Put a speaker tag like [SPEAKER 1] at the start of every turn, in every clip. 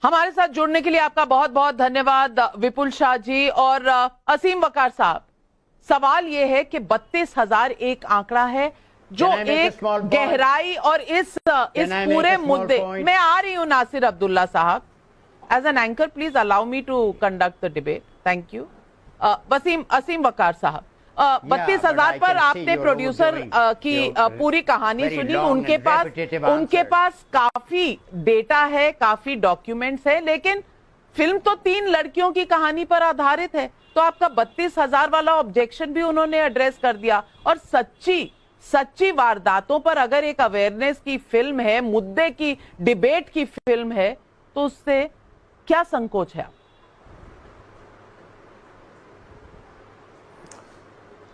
[SPEAKER 1] हमारे साथ जुड़ने के लिए आपका बहुत बहुत धन्यवाद विपुल शाह जी। और असीम वकार साहब, सवाल यह है कि 32,000 एक आंकड़ा है जो एक गहराई और इस पूरे मुद्दे में आ रही हूं। नासिर अब्दुल्ला साहब, as an anchor please allow me to conduct the debate. Thank you. Asim Waqar साहब, 32,000 पर आपने प्रोड्यूसर की पूरी कहानी सुनी। उनके पास काफी डेटा है, काफी डॉक्यूमेंट्स है, लेकिन फिल्म तो 3 लड़कियों की कहानी पर आधारित है। तो आपका 32,000 वाला ऑब्जेक्शन भी उन्होंने एड्रेस कर दिया। और सच्ची वारदातों पर अगर एक अवेयरनेस की फिल्म है, मुद्दे की डिबेट की फिल्म है, तो उससे क्या संकोच है?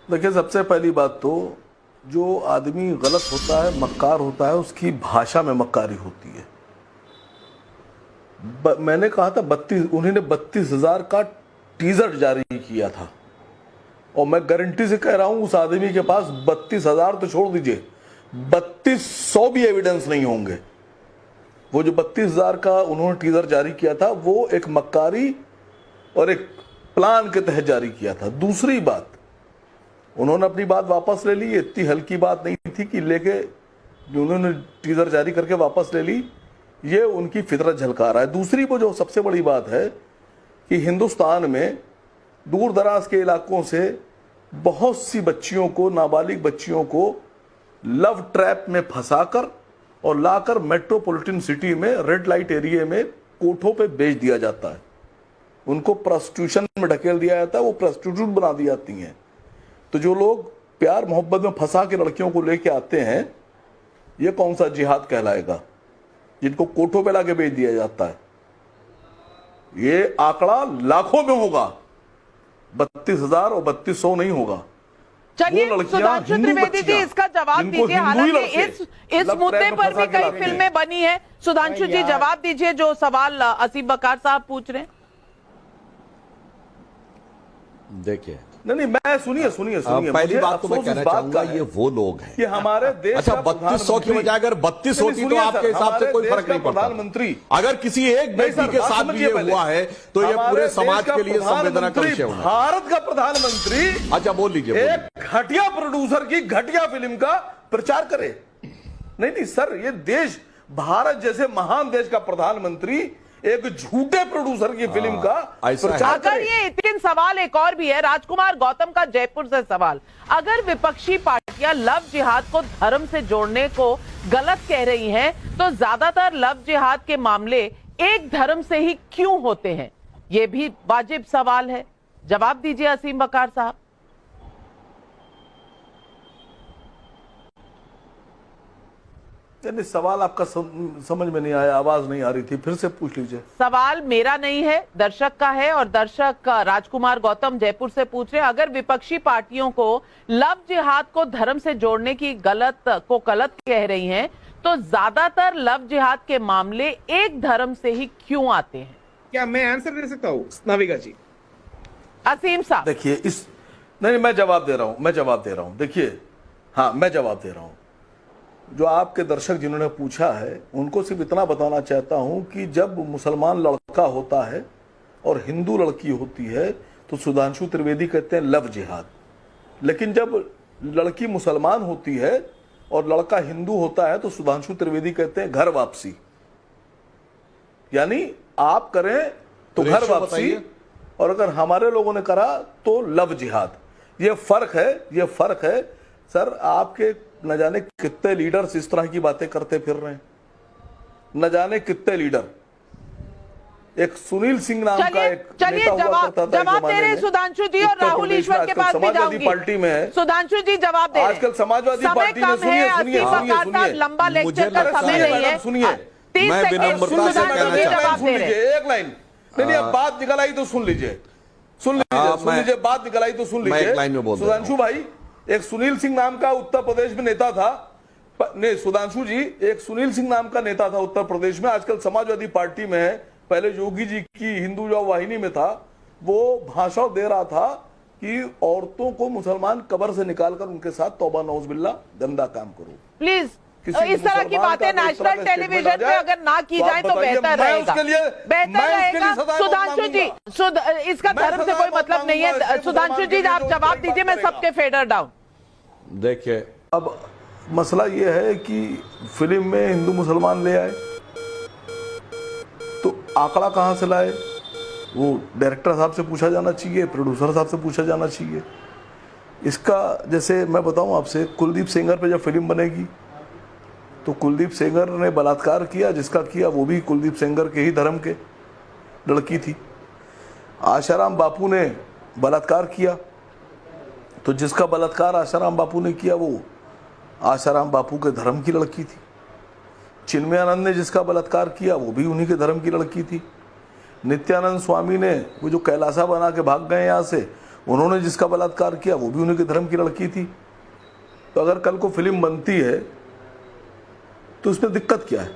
[SPEAKER 2] देखिए, सबसे पहली बात तो जो आदमी गलत होता है, मक्कार होता है, उसकी भाषा में मक्कारी होती है। मैंने कहा था उन्होंने 32,000 का टीजर जारी किया था, और मैं गारंटी से कह रहा हूं उस आदमी के पास 32,000 तो छोड़ दीजिए, 3200 भी एविडेंस नहीं होंगे। वो जो 32,000 का उन्होंने टीजर जारी किया था, वो एक मक्कारी और एक प्लान के तहत जारी किया था। दूसरी बात, उन्होंने अपनी बात वापस ले ली। इतनी हल्की बात नहीं थी कि लेके उन्होंने टीजर जारी करके वापस ले ली। ये उनकी फितरत झलका रहा है। दूसरी वो जो सबसे बड़ी बात है कि हिंदुस्तान में दूर दराज के इलाकों से बहुत सी बच्चियों को, नाबालिग बच्चियों को लव ट्रैप में फंसाकर और लाकर मेट्रोपॉलिटन सिटी में रेड लाइट एरिया में कोठों पे बेच दिया जाता है। उनको प्रोस्टिट्यूशन में ढकेल दिया जाता है, वो प्रोस्टिट्यूट बना दी जाती हैं। तो जो लोग प्यार मोहब्बत में फंसा के लड़कियों को लेके आते हैं, ये कौन सा जिहाद कहलाएगा? जिनको कोठों पे लाके बेच दिया जाता है। ये आंकड़ा लाखों में होगा, 32,000 और 3200 नहीं होगा।
[SPEAKER 1] चलिए सुधांशु त्रिवेदी जी, इसका जवाब दीजिए। हालांकि इस मुद्दे पर भी कई फिल्में बनी है। सुधांशु जी जवाब दीजिए जो सवाल असीम वकार साहब पूछ रहे हैं।
[SPEAKER 3] देखिए,
[SPEAKER 2] नहीं, मैं सुनिए
[SPEAKER 3] पहली बात तो मैं कहना चाहूंगा, ये वो लोग हैं
[SPEAKER 2] कि हमारे देश
[SPEAKER 3] अच्छा 3200 की बजाय अगर 32 होती तो आपके हिसाब से कोई फर्क नहीं पड़ता।
[SPEAKER 2] प्रधानमंत्री
[SPEAKER 3] अगर किसी एक व्यक्ति के साथ भी ये हुआ है तो ये पूरे समाज के लिए संवेदना का विषय होना।
[SPEAKER 2] भारत का प्रधानमंत्री
[SPEAKER 3] अच्छा बोल लीजिए,
[SPEAKER 2] एक घटिया प्रोड्यूसर की घटिया फिल्म का प्रचार करे। नहीं सर, ये देश, भारत जैसे महान देश का प्रधानमंत्री एक झूठे प्रोड्यूसर की फिल्म का प्रचार
[SPEAKER 1] अगर ये लेकिन सवाल एक और भी है। राजकुमार गौतम का जयपुर से सवाल, अगर विपक्षी पार्टियां लव जिहाद को धर्म से जोड़ने को गलत कह रही हैं, तो ज्यादातर लव जिहाद के मामले एक धर्म से ही क्यों होते हैं? ये भी वाजिब सवाल है। जवाब दीजिए असीम वकार साहब।
[SPEAKER 2] सवाल आपका समझ में नहीं आया, आवाज नहीं आ रही थी, फिर से पूछ लीजिए।
[SPEAKER 1] सवाल मेरा नहीं है, दर्शक का है, और दर्शक राजकुमार गौतम जयपुर से पूछ रहे हैं, अगर विपक्षी पार्टियों को लव जिहाद को धर्म से जोड़ने की गलत कह रही हैं, तो ज्यादातर लव जिहाद के मामले एक धर्म से ही क्यों आते हैं?
[SPEAKER 4] क्या मैं आंसर दे सकता हूँ नाविका जी?
[SPEAKER 1] असीम साहब
[SPEAKER 2] देखिए, नहीं, मैं जवाब दे रहा हूं। देखिए, हाँ, मैं जवाब दे रहा हूं। जो आपके दर्शक जिन्होंने पूछा है, उनको सिर्फ इतना बताना चाहता हूं कि जब मुसलमान लड़का होता है और हिंदू लड़की होती है तो सुधांशु त्रिवेदी कहते हैं लव जिहाद। लेकिन जब लड़की मुसलमान होती है और लड़का हिंदू होता है तो सुधांशु त्रिवेदी कहते हैं घर वापसी। यानी आप करें तो घर वापसी, और अगर हमारे लोगों ने करा तो लव जिहाद। ये फर्क है सर। आपके न जाने कितने लीडर्स इस तरह की बातें करते फिर रहे हैं, न जाने कितने लीडर। एक सुनील सिंह नाम का एक नेता हुआ करता था
[SPEAKER 1] जवाब दे रहे सुधांशु जी, और राहुल ईश्वर के पास भी जाऊंगी।
[SPEAKER 2] पार्टी में है
[SPEAKER 1] सुधांशु जी, जवाब दे रहे हैं।
[SPEAKER 2] आजकल समाजवादी पार्टी में
[SPEAKER 1] सुनिए, लंबा लेक्चर का समय नहीं है।
[SPEAKER 2] सुनिए,
[SPEAKER 1] 30 सेकंड
[SPEAKER 2] एक लाइन नहीं, अब बात निकल आई तो सुन लीजिए, बात निकल आई तो सुन लीजिए। सुधांशु भाई, एक सुनील सिंह नाम का उत्तर प्रदेश में नेता था। नहीं सुधांशु जी, एक सुनील सिंह नाम का नेता था उत्तर प्रदेश में, आजकल समाजवादी पार्टी में है। पहले योगी जी की हिंदू जॉब वाहिनी में था। वो भाषण दे रहा था कि औरतों को मुसलमान कब्र से निकालकर उनके साथ तौबा नौज़ बिल्लाह गंदा काम करो।
[SPEAKER 1] प्लीज
[SPEAKER 2] किसी
[SPEAKER 1] इस तरह की
[SPEAKER 2] मुसलमान
[SPEAKER 1] बातें
[SPEAKER 2] का इस तरह
[SPEAKER 1] नेशनल
[SPEAKER 2] का statement
[SPEAKER 1] टेलीविजन
[SPEAKER 2] आ
[SPEAKER 1] पे
[SPEAKER 2] जाए,
[SPEAKER 1] अगर ना की
[SPEAKER 2] तो आप
[SPEAKER 1] जाए तो
[SPEAKER 2] बताइए,
[SPEAKER 1] बेहतर
[SPEAKER 2] मैं
[SPEAKER 1] रहेगा।
[SPEAKER 2] उसके लिए
[SPEAKER 1] बेहतर रहेगा।
[SPEAKER 2] सजाएं
[SPEAKER 1] सुधांशु जी, इसका
[SPEAKER 2] मैं
[SPEAKER 1] धर्म से
[SPEAKER 2] सजाएं
[SPEAKER 1] कोई
[SPEAKER 2] मत
[SPEAKER 1] मतलब नहीं है।
[SPEAKER 2] मांगूंगा, इसलिए
[SPEAKER 1] सुधांशु
[SPEAKER 2] मुसलमान
[SPEAKER 1] जी
[SPEAKER 2] के
[SPEAKER 1] आप
[SPEAKER 2] लिए
[SPEAKER 1] जवाब
[SPEAKER 2] जो
[SPEAKER 1] दीजिए, मैं
[SPEAKER 2] करेगा।
[SPEAKER 1] सबके फेडर डाउन।
[SPEAKER 3] देखिए,
[SPEAKER 2] अब मसला यह है कि फिल्म में हिंदू मुसलमान ले आए तो आंकड़ा कहां से लाए, वो डायरेक्टर साहब से पूछा जाना चाहिए, प्रोड्यूसर साहब से पूछा जाना चाहिए। इसका जैसे मैं बताऊं आपसे, कुलदीप सेंगर पे जब फिल्म बनेगी तो कुलदीप सेंगर ने बलात्कार किया, जिसका किया वो भी कुलदीप सेंगर के ही धर्म के लड़की थी। आशाराम बापू ने बलात्कार किया तो जिसका बलात्कार आशाराम बापू ने किया वो आशाराम बापू के धर्म की लड़की थी। चिन्मयानंद ने जिसका बलात्कार किया वो भी उन्हीं के धर्म की लड़की थी। नित्यानंद स्वामी ने वो जो कैलासा बना के भाग गए यहाँ से, उन्होंने जिसका बलात्कार किया वो भी उन्हीं के धर्म की लड़की थी। तो अगर कल को फिल्म बनती है तो उसमें दिक्कत क्या है?